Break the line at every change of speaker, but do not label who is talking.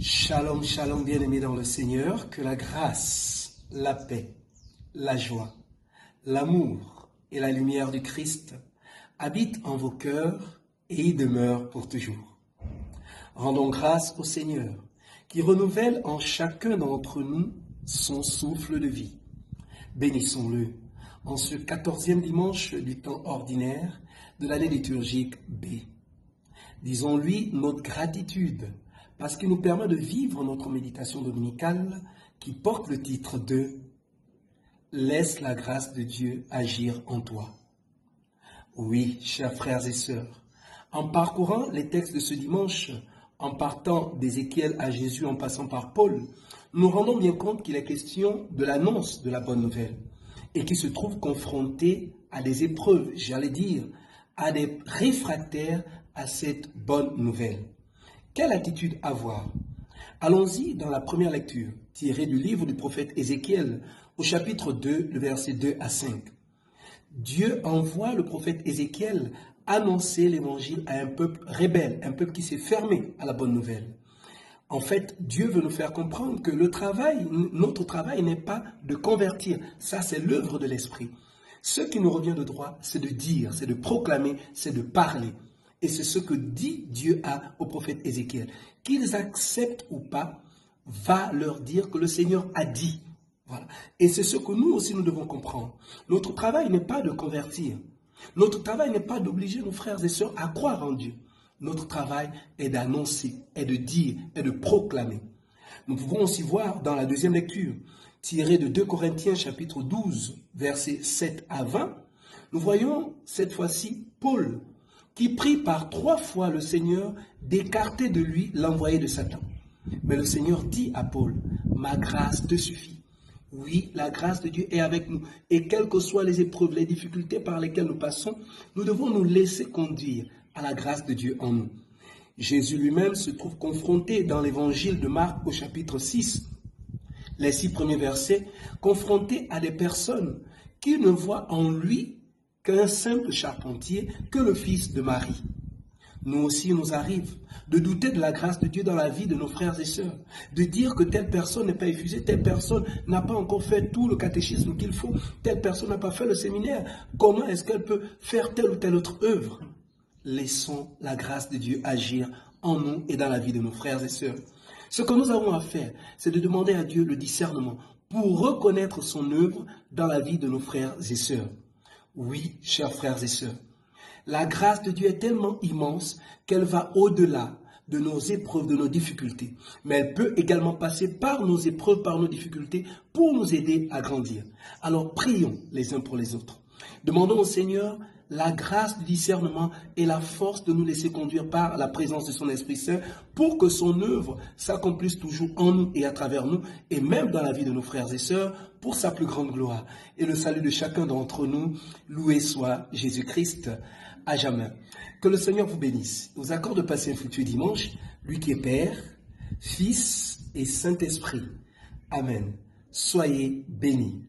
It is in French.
Shalom, shalom, bien-aimés dans le Seigneur, que la grâce, la paix, la joie, l'amour et la lumière du Christ habitent en vos cœurs et y demeurent pour toujours. Rendons grâce au Seigneur, qui renouvelle en chacun d'entre nous son souffle de vie. Bénissons-le en ce 14e dimanche du temps ordinaire de l'année liturgique B. Disons-lui notre gratitude parce qu'il nous permet de vivre notre méditation dominicale qui porte le titre de « Laisse la grâce de Dieu agir en toi ». Oui, chers frères et sœurs, en parcourant les textes de ce dimanche, en partant d'Ézéchiel à Jésus en passant par Paul, nous rendons bien compte qu'il est question de l'annonce de la bonne nouvelle et qui se trouve confronté à des épreuves, j'allais dire, à des réfractaires à cette bonne nouvelle. Quelle attitude avoir? Allons-y dans la première lecture, tirée du livre du prophète Ézéchiel, au chapitre 2, le verset 2 à 5. Dieu envoie le prophète Ézéchiel annoncer l'évangile à un peuple rebelle, un peuple qui s'est fermé à la bonne nouvelle. En fait, Dieu veut nous faire comprendre que notre travail n'est pas de convertir, ça c'est l'œuvre de l'Esprit. Ce qui nous revient de droit, c'est de dire, c'est de proclamer, c'est de parler. Et c'est ce que dit Dieu au prophète Ézéchiel. Qu'ils acceptent ou pas, va leur dire que le Seigneur a dit. Voilà. Et c'est ce que nous aussi nous devons comprendre. Notre travail n'est pas de convertir. Notre travail n'est pas d'obliger nos frères et sœurs à croire en Dieu. Notre travail est d'annoncer, est de dire, est de proclamer. Nous pouvons aussi voir dans la deuxième lecture, tirée de 2 Corinthiens chapitre 12, versets 7 à 20, nous voyons cette fois-ci Paul, qui prie par 3 fois le Seigneur d'écarter de lui l'envoyé de Satan. Mais le Seigneur dit à Paul, « Ma grâce te suffit. » Oui, la grâce de Dieu est avec nous. Et quelles que soient les épreuves, les difficultés par lesquelles nous passons, nous devons nous laisser conduire à la grâce de Dieu en nous. Jésus lui-même se trouve confronté dans l'évangile de Marc au chapitre 6, les 6 premiers versets, confronté à des personnes qui ne voient en lui qu'un simple charpentier, que le fils de Marie. Nous aussi, il nous arrive de douter de la grâce de Dieu dans la vie de nos frères et sœurs, de dire que telle personne n'est pas effusée, telle personne n'a pas encore fait tout le catéchisme qu'il faut, telle personne n'a pas fait le séminaire. Comment est-ce qu'elle peut faire telle ou telle autre œuvre? Laissons la grâce de Dieu agir en nous et dans la vie de nos frères et sœurs. Ce que nous avons à faire, c'est de demander à Dieu le discernement pour reconnaître son œuvre dans la vie de nos frères et sœurs. Oui, chers frères et sœurs, la grâce de Dieu est tellement immense qu'elle va au-delà de nos épreuves, de nos difficultés. Mais elle peut également passer par nos épreuves, par nos difficultés, pour nous aider à grandir. Alors prions les uns pour les autres. Demandons au Seigneur la grâce du discernement et la force de nous laisser conduire par la présence de son Esprit Saint pour que son œuvre s'accomplisse toujours en nous et à travers nous et même dans la vie de nos frères et sœurs pour sa plus grande gloire. Et le salut de chacun d'entre nous, loué soit Jésus-Christ à jamais. Que le Seigneur vous bénisse, vous accorde de passer un fructueux dimanche, lui qui est Père, Fils et Saint-Esprit. Amen. Soyez bénis.